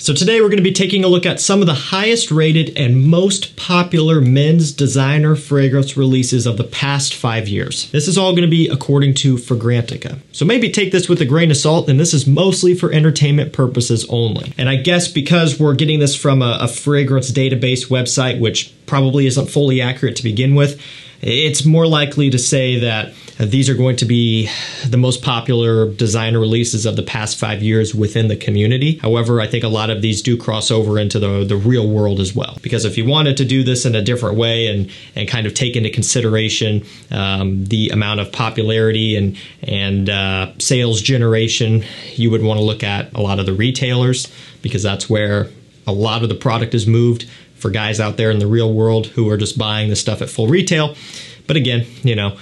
So today we're going to be taking a look at some of the highest rated and most popular men's designer fragrance releases of the past 5 years. This is all going to be according to Fragrantica. So maybe take this with a grain of salt, and this is mostly for entertainment purposes only. And I guess because we're getting this from a fragrance database website, which probably isn't fully accurate to begin with, it's more likely to say that these are going to be the most popular designer releases of the past 5 years within the community. However, I think a lot of these do cross over into the real world as well. Because if you wanted to do this in a different way and kind of take into consideration the amount of popularity and sales generation, you would want to look at a lot of the retailers, because that's where a lot of the product is moved for guys out there in the real world who are just buying the stuff at full retail. But again, you know,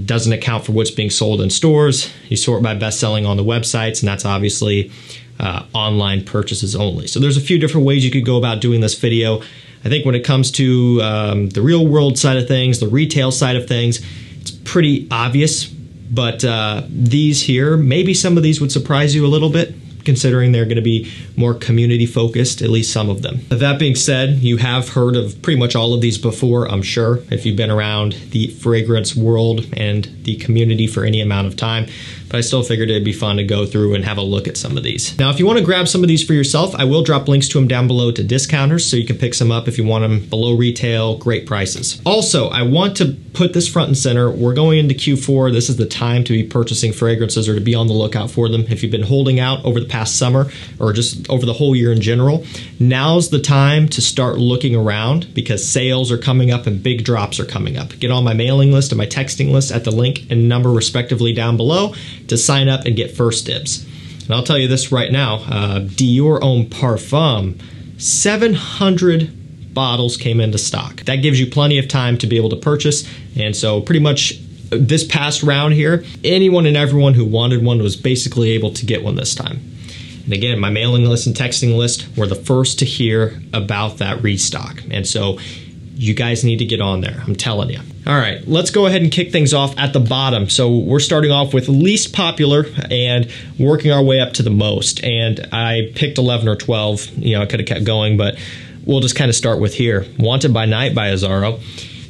doesn't account for what's being sold in stores. You sort by best selling on the websites, and that's obviously online purchases only. So there's a few different ways you could go about doing this video. I think when it comes to the real world side of things, the retail side of things, it's pretty obvious. But these here, maybe some of these would surprise you a little bit, considering they're going to be more community focused, at least some of them. That being said, you have heard of pretty much all of these before, I'm sure, if you've been around the fragrance world and the community for any amount of time. But I still figured it'd be fun to go through and have a look at some of these. Now, if you want to grab some of these for yourself, I will drop links to them down below to discounters, so you can pick some up if you want them below retail, great prices. Also, I want to put this front and center. We're going into Q4. This is the time to be purchasing fragrances or to be on the lookout for them. If you've been holding out over the past summer or just over the whole year in general, now's the time to start looking around, because sales are coming up and big drops are coming up. Get on my mailing list and my texting list at the link and number respectively down below to sign up and get first dibs. And I'll tell you this right now, Dior own Parfum, 700 bottles came into stock. That gives you plenty of time to be able to purchase. And so pretty much this past round here, anyone and everyone who wanted one was basically able to get one this time. And again, my mailing list and texting list were the first to hear about that restock. And so you guys need to get on there, I'm telling you. All right, let's go ahead and kick things off at the bottom. So we're starting off with least popular and working our way up to the most. And I picked 11 or 12. You know, I could have kept going, but we'll just kind of start with here. Wanted by Night by Azzaro.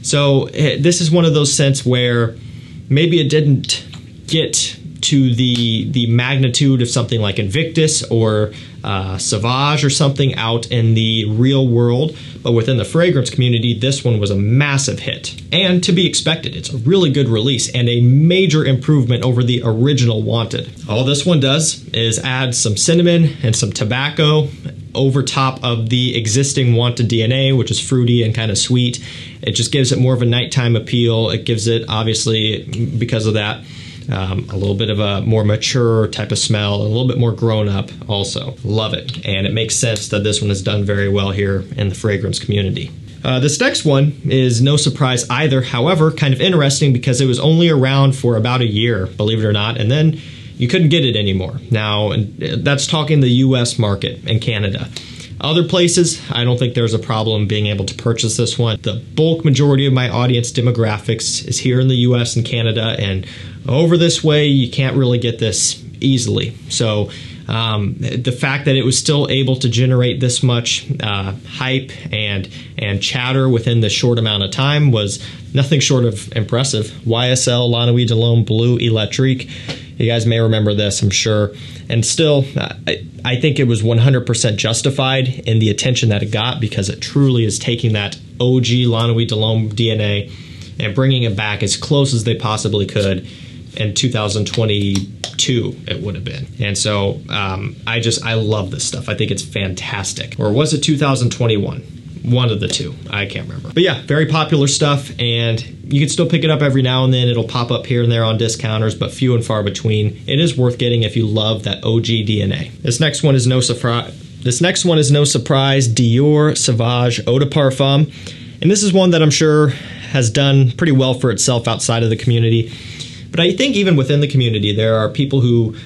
So this is one of those scents where maybe it didn't get to the magnitude of something like Invictus or Sauvage or something out in the real world, but within the fragrance community, this one was a massive hit. And to be expected, it's a really good release and a major improvement over the original Wanted. All this one does is add some cinnamon and some tobacco over top of the existing Wanted DNA, which is fruity and kind of sweet. It just gives it more of a nighttime appeal. It gives it, obviously, because of that, a little bit of a more mature type of smell, a little bit more grown up also. Love it. And it makes sense that this one is done very well here in the fragrance community. This next one is no surprise either. However, kind of interesting because it was only around for about a year, believe it or not, and then you couldn't get it anymore. Now, that's talking the US market and Canada. Other places, I don't think there's a problem being able to purchase this one. The bulk majority of my audience demographics is here in the US and Canada, and over this way, you can't really get this easily. So the fact that it was still able to generate this much hype and chatter within this short amount of time was nothing short of impressive. YSL, La Nuit de l'Homme, Bleu, Electrique. You guys may remember this, I'm sure. And still, I think it was 100% justified in the attention that it got, because it truly is taking that OG La Nuit de l'Homme DNA and bringing it back as close as they possibly could in 2022, it would have been. And so I love this stuff. I think it's fantastic. Or was it 2021? One of the two. I can't remember. But yeah, very popular stuff, and you can still pick it up every now and then. It'll pop up here and there on discounters, but few and far between. It is worth getting if you love that OG DNA. This next one is no surprise. Dior Sauvage Eau de Parfum. And this is one that I'm sure has done pretty well for itself outside of the community. But I think even within the community, there are people who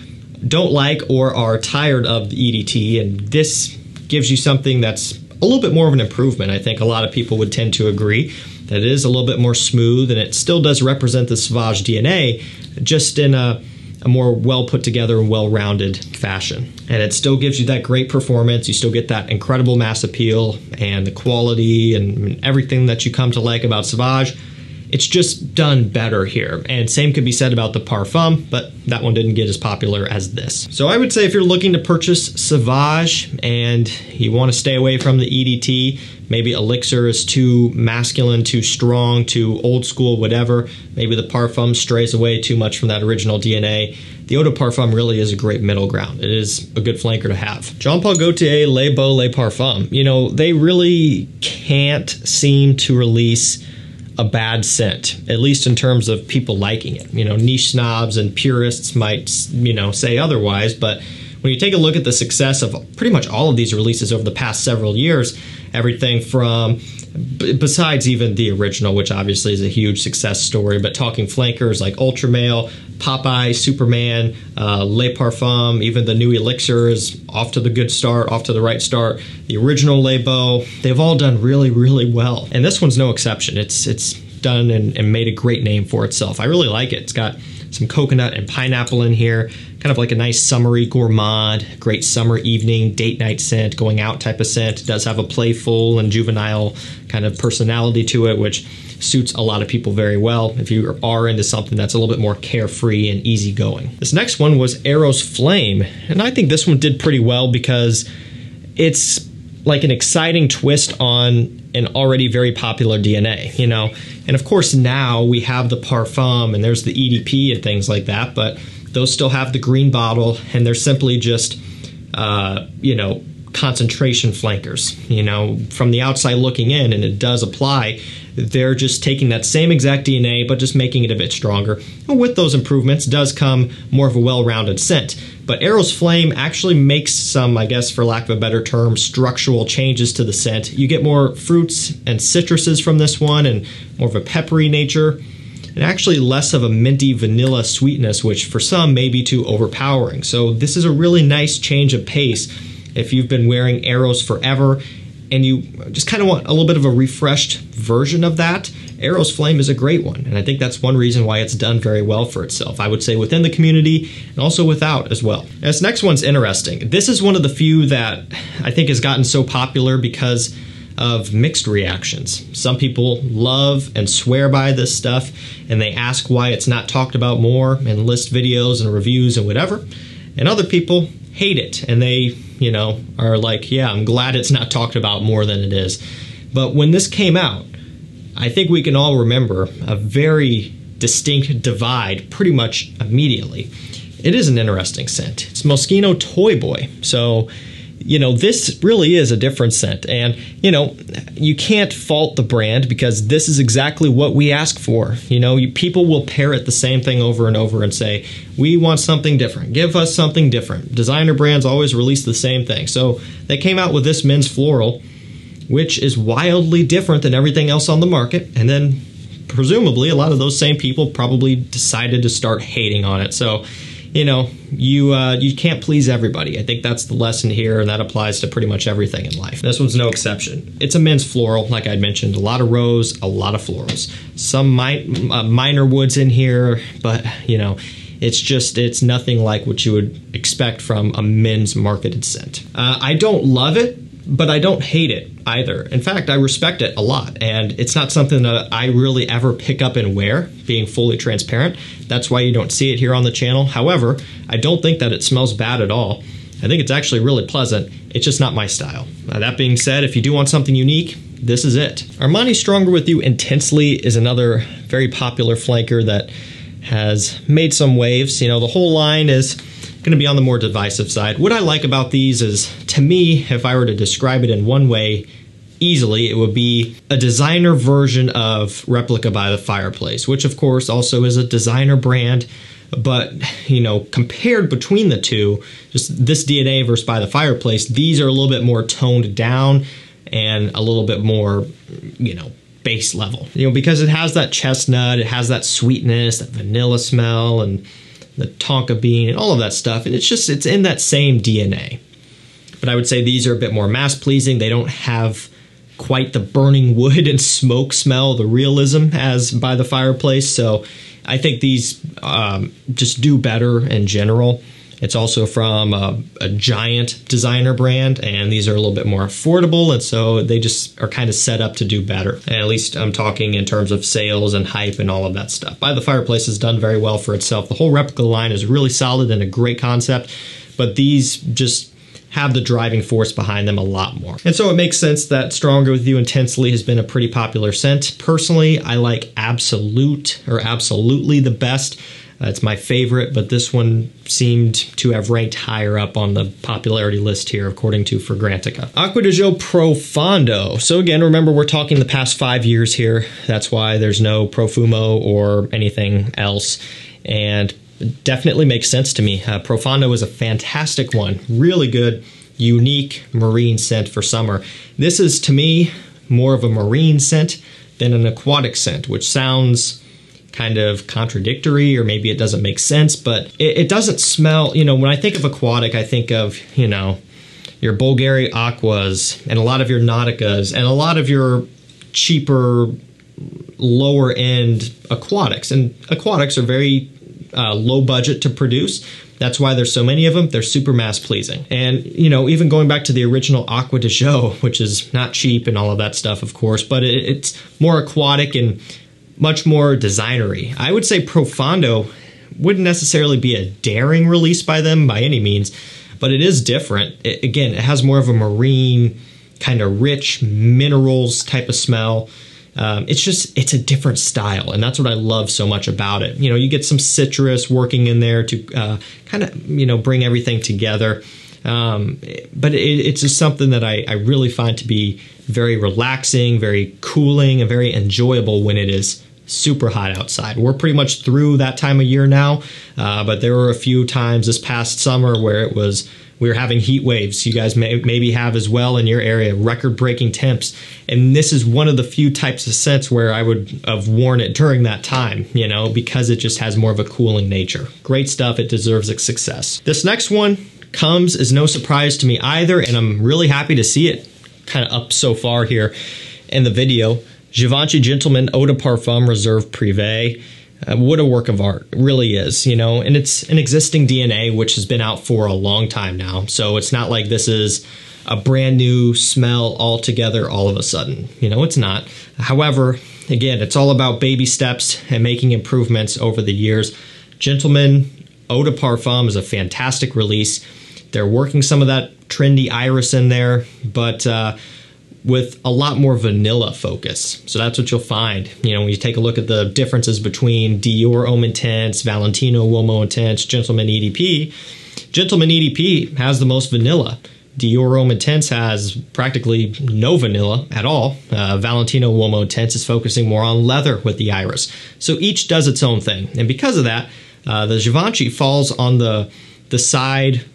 don't like or are tired of the EDT, and this gives you something that's a little bit more of an improvement. I think a lot of people would tend to agree that it is a little bit more smooth, and it still does represent the Sauvage DNA, just in a a more well put together and well-rounded fashion. And it still gives you that great performance. You still get that incredible mass appeal and the quality and everything that you come to like about Sauvage. It's just done better here. And same could be said about the Parfum, but that one didn't get as popular as this. So I would say if you're looking to purchase Sauvage and you want to stay away from the EDT, maybe Elixir is too masculine, too strong, too old school, whatever. Maybe the Parfum strays away too much from that original DNA. The Eau de Parfum really is a great middle ground. It is a good flanker to have. Jean Paul Gaultier, Les Beau, Les Parfums. You know, they really can't seem to release a bad scent, at least in terms of people liking it. You know, niche snobs and purists might, you know, say otherwise, but when you take a look at the success of pretty much all of these releases over the past several years, everything from, besides even the original, which obviously is a huge success story, but talking flankers like Ultra Male, Popeye, Superman, Les Parfums, even the new Elixir is off to the good start, off to the right start. The original Les Beau, they've all done really, really well. And this one's no exception. It's done and made a great name for itself. I really like it. It's got some coconut and pineapple in here, kind of like a nice summery gourmand, great summer evening, date night scent, going out type of scent. It does have a playful and juvenile kind of personality to it, which suits a lot of people very well if you are into something that's a little bit more carefree and easygoing. This next one was Eros Flame, and I think this one did pretty well because it's like an exciting twist on an already very popular DNA, you know. And of course now we have the Parfum and there's the EDP and things like that, but those still have the green bottle and they're simply just, you know, concentration flankers, you know, from the outside looking in, and it does apply. They're just taking that same exact DNA, but just making it a bit stronger. And with those improvements does come more of a well-rounded scent. But Eros Flame actually makes some, I guess, for lack of a better term, structural changes to the scent. You get more fruits and citruses from this one and more of a peppery nature, and actually less of a minty vanilla sweetness, which for some may be too overpowering. So this is a really nice change of pace if you've been wearing Eros forever and you just kind of want a little bit of a refreshed version of that. Eros Flame is a great one, and I think that's one reason why it's done very well for itself. I would say within the community and also without as well. And this next one's interesting. This is one of the few that I think has gotten so popular because of mixed reactions. Some people love and swear by this stuff, and they ask why it's not talked about more and list videos and reviews and whatever. And other people hate it, and they, you know, are like, yeah, I'm glad it's not talked about more than it is. But when this came out, I think we can all remember a very distinct divide pretty much immediately. It is an interesting scent. It's Moschino Toy Boy. So, you know, this really is a different scent. And, you know, you can't fault the brand because this is exactly what we ask for. You know, people will parrot the same thing over and over and say, we want something different. Give us something different. Designer brands always release the same thing. So they came out with this men's floral, which is wildly different than everything else on the market. And then presumably a lot of those same people probably decided to start hating on it. So, you know, you can't please everybody. I think that's the lesson here, and that applies to pretty much everything in life. This one's no exception. It's a men's floral, like I mentioned. A lot of rose, a lot of florals. Some minor woods in here, but, you know, it's nothing like what you would expect from a men's marketed scent. I don't love it, but I don't hate it either. In fact, I respect it a lot, and it's not something that I really ever pick up and wear, being fully transparent. That's why you don't see it here on the channel. However, I don't think that it smells bad at all. I think it's actually really pleasant. It's just not my style. That being said, if you do want something unique, this is it. Armani Stronger With You Intensely is another very popular flanker that has made some waves. You know, the whole line is going to be on the more divisive side. What I like about these is, to me, if I were to describe it in one way easily, it would be a designer version of Replica by the Fireplace, which of course also is a designer brand. But, you know, compared between the two, just this DNA versus By the Fireplace, these are a little bit more toned down and a little bit more, you know, base level. You know, because it has that chestnut, it has that sweetness, that vanilla smell, and the tonka bean and all of that stuff, and it's in that same DNA. But I would say these are a bit more mass pleasing. They don't have quite the burning wood and smoke smell, the realism as by the fireplace. So I think these just do better in general. It's also from a giant designer brand, and these are a little bit more affordable, and so they just are kind of set up to do better. And at least I'm talking in terms of sales and hype and all of that stuff. By the Fireplace has done very well for itself. The whole replica line is really solid and a great concept, but these just have the driving force behind them a lot more. And so it makes sense that Stronger With You Intensely has been a pretty popular scent. Personally, I like Absolute or Absolutely the best. It's my favorite, but this one seemed to have ranked higher up on the popularity list here, according to Fragrantica. Acqua di Gio Profondo. So again, remember, we're talking the past 5 years here. That's why there's no Profumo or anything else. And it definitely makes sense to me. Profondo is a fantastic one. Really good, unique marine scent for summer. This is, to me, more of a marine scent than an aquatic scent, which sounds kind of contradictory, or maybe it doesn't make sense, but it doesn't smell, you know, when I think of aquatic, I think of, you know, your Bulgari Aquas and a lot of your Nauticas and a lot of your cheaper, lower end aquatics. And aquatics are very low budget to produce. That's why there's so many of them. They're super mass pleasing. And, you know, even going back to the original Acqua di Gio, which is not cheap and all of that stuff, of course, but it's more aquatic and much more designery. I would say Profondo wouldn't necessarily be a daring release by them by any means, but it is different. Again, it has more of a marine, kind of rich minerals type of smell. It's a different style, and that's what I love so much about it. You know, you get some citrus working in there to kind of, you know, bring everything together. But it's just something that I really find to be very relaxing, very cooling, and very enjoyable when it is super hot outside. We're pretty much through that time of year now, but there were a few times this past summer where we were having heat waves. You guys maybe have as well in your area, record-breaking temps. And this is one of the few types of scents where I would have worn it during that time, you know, because it just has more of a cooling nature. Great stuff. It deserves its success. This next one comes as no surprise to me either, and I'm really happy to see it kind of up so far here in the video. Givenchy Gentleman Eau de Parfum Reserve Privee. What a work of art. It really is, you know, and it's an existing DNA which has been out for a long time now. So it's not like this is a brand new smell altogether all of a sudden. You know, it's not. However, again, it's all about baby steps and making improvements over the years. Gentleman Eau de Parfum is a fantastic release. They're working some of that trendy iris in there, but with a lot more vanilla focus. So that's what you'll find. You know, when you take a look at the differences between Dior Homme Intense, Valentino Uomo Intense, Gentleman EDP, Gentleman EDP has the most vanilla. Dior Homme Intense has practically no vanilla at all. Valentino Uomo Intense is focusing more on leather with the iris. So each does its own thing. And because of that, the Givenchy falls on the side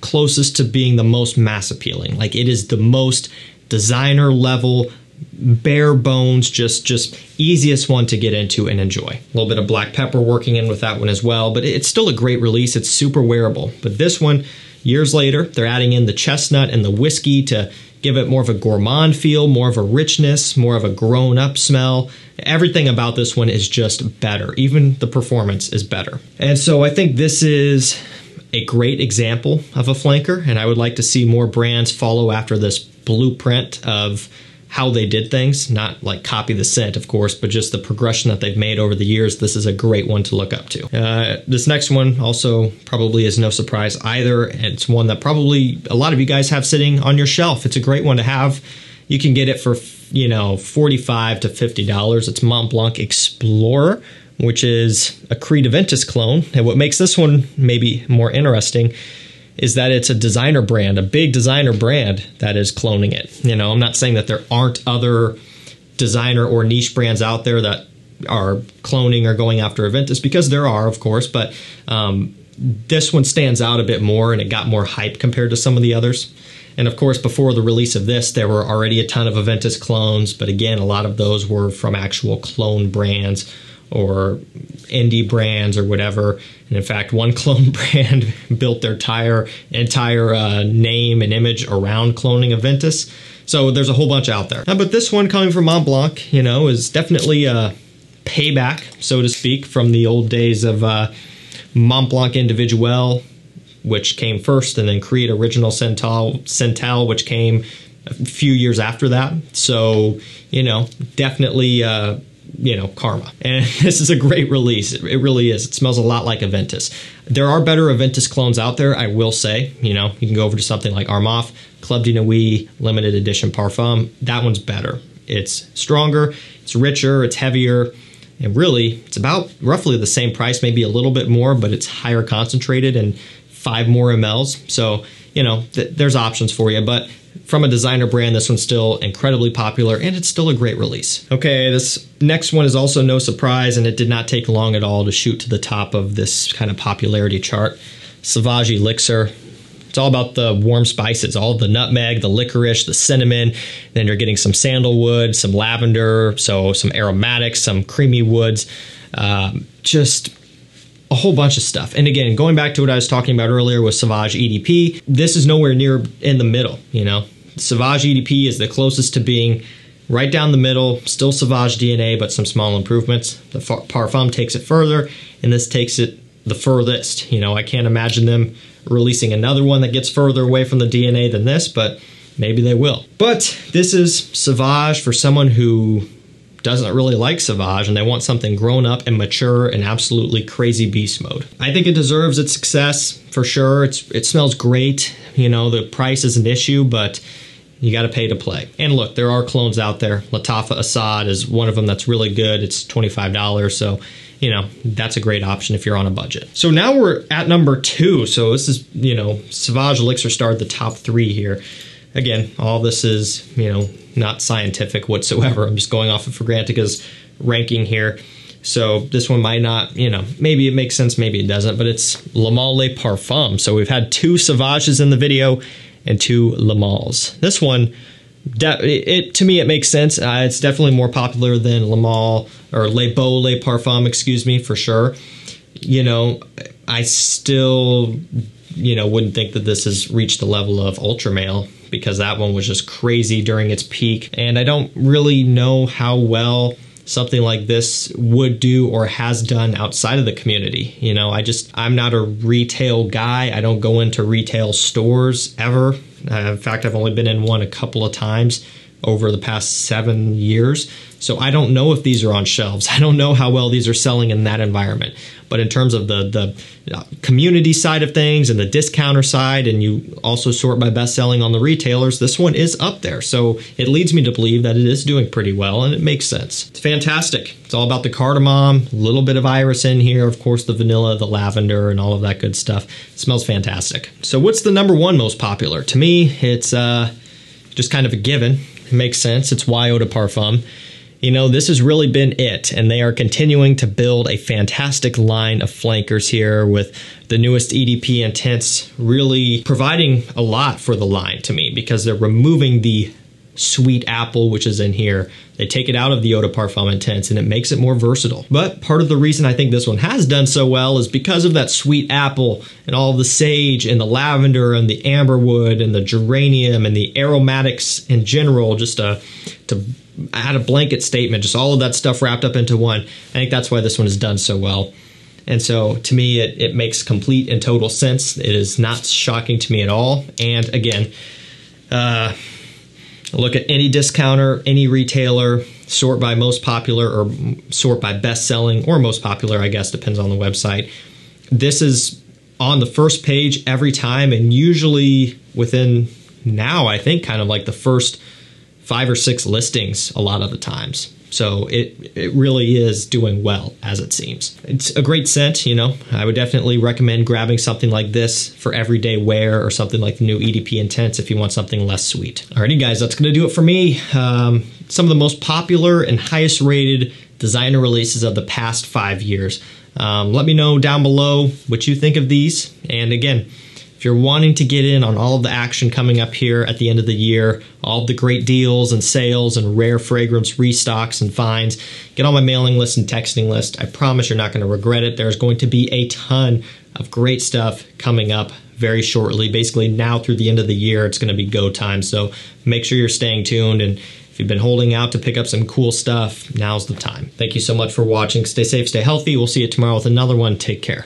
closest to being the most mass appealing. Like, it is the most designer level, bare bones, just easiest one to get into and enjoy. A little bit of black pepper working in with that one as well, but it's still a great release. It's super wearable. But this one, years later, they're adding in the chestnut and the whiskey to give it more of a gourmand feel, more of a richness, more of a grown-up smell. Everything about this one is just better. Even the performance is better. And so I think this is a great example of a flanker, and I would like to see more brands follow after this blueprint of how they did things. Not like copy the scent, of course, but just the progression that they've made over the years. This is a great one to look up to. This next one also probably is no surprise either. It's one that probably a lot of you guys have sitting on your shelf. It's a great one to have. You can get it for, you know, $45 to $50. It's Montblanc Explorer, which is a Creed Aventus clone. And what makes this one maybe more interesting is that it's a designer brand, a big designer brand that is cloning it. You know, I'm not saying that there aren't other designer or niche brands out there that are cloning or going after Aventus, because there are, of course, but this one stands out a bit more and it got more hype compared to some of the others. And of course, before the release of this, there were already a ton of Aventus clones, but again, a lot of those were from actual clone brands or indie brands or whatever. And in fact, one clone brand built their entire name and image around cloning a Ventus. So there's a whole bunch out there. But this one coming from Montblanc, you know, is definitely a payback, so to speak, from the old days of Montblanc Individuel, which came first, and then Create Original Centel, which came a few years after that. So, you know, definitely, you know, karma. And this is a great release. It really is. It smells a lot like a Ventus. There are better Ventus clones out there, I will say. You know, you can go over to something like Armani Club de Nuit Limited Edition Parfum. That one's better. It's stronger, it's richer, it's heavier, and really, it's about roughly the same price, maybe a little bit more, but it's higher concentrated and 5 more mLs. So, you know, there's options for you. But from a designer brand, this one's still incredibly popular, and it's still a great release. Okay, this next one is also no surprise, and it did not take long at all to shoot to the top of this kind of popularity chart. Sauvage Elixir. It's all about the warm spices, all the nutmeg, the licorice, the cinnamon. Then you're getting some sandalwood, some lavender, so some aromatics, some creamy woods, just a whole bunch of stuff. And again, going back to what I was talking about earlier with Sauvage EDP, this is nowhere near in the middle, you know. Sauvage EDP is the closest to being right down the middle, still Sauvage DNA, but some small improvements. The Parfum takes it further, and this takes it the furthest. You know, I can't imagine them releasing another one that gets further away from the DNA than this, but maybe they will. But this is Sauvage for someone who doesn't really like Sauvage and they want something grown up and mature and absolutely crazy beast mode. I think it deserves its success for sure. It smells great. You know, the price is an issue, but you got to pay to play. And look, there are clones out there. Lattafa Assad is one of them that's really good. It's $25, so you know, that's a great option if you're on a budget. So now we're at number 2. So this is, you know, Sauvage Elixir starred the top 3 here. Again, all this is, you know, not scientific whatsoever. I'm just going off of Fragrantica's ranking here. So this one might not, you know, maybe it makes sense, maybe it doesn't, but it's Le Male Le Parfum. So we've had 2 Sauvages in the video and 2 Le Males. This one, to me, it makes sense. It's definitely more popular than Le Male or Le Beau Le Parfum, excuse me, for sure. You know, I still, you know, wouldn't think that this has reached the level of Ultra Male because that one was just crazy during its peak. And I don't really know how well something like this would do or has done outside of the community. You know, I'm not a retail guy. I don't go into retail stores ever. In fact, I've only been in one a couple of times over the past 7 years. So I don't know if these are on shelves. I don't know how well these are selling in that environment. But in terms of the community side of things and the discounter side, and you also sort by best selling on the retailers, this one is up there. So it leads me to believe that it is doing pretty well, and it makes sense. It's fantastic. It's all about the cardamom, a little bit of iris in here, of course the vanilla, the lavender, and all of that good stuff. It smells fantastic. So what's the number 1 most popular? To me, it's just kind of a given. It makes sense. It's Eau de Parfum. You know, this has really been it, and they are continuing to build a fantastic line of flankers here with the newest EDP Intense really providing a lot for the line to me because they're removing the sweet apple, which is in here. They take it out of the Eau de Parfum Intense, and it makes it more versatile. But part of the reason I think this one has done so well is because of that sweet apple and all of the sage and the lavender and the amberwood and the geranium and the aromatics in general, just to add a blanket statement, just all of that stuff wrapped up into one. I think that's why this one has done so well. And so to me, it makes complete and total sense. It is not shocking to me at all. And again, look at any discounter, any retailer, sort by most popular or sort by best selling or most popular, I guess, depends on the website. This is on the first page every time, and usually within now, I think, kind of like the first 5 or 6 listings a lot of the times. So it really is doing well, as it seems. It's a great scent, you know. I would definitely recommend grabbing something like this for everyday wear, or something like the new EDP Intense if you want something less sweet. Alrighty guys, that's gonna do it for me. Some of the most popular and highest rated designer releases of the past 5 years. Let me know down below what you think of these. And again, If you're wanting to get in on all of the action coming up here at the end of the year, all of the great deals and sales and rare fragrance restocks and finds, get on my mailing list and texting list. I promise you're not going to regret it. There's going to be a ton of great stuff coming up very shortly. Basically now through the end of the year, it's going to be go time. So make sure you're staying tuned, and if you've been holding out to pick up some cool stuff, now's the time. Thank you so much for watching. Stay safe, stay healthy. We'll see you tomorrow with another one. Take care.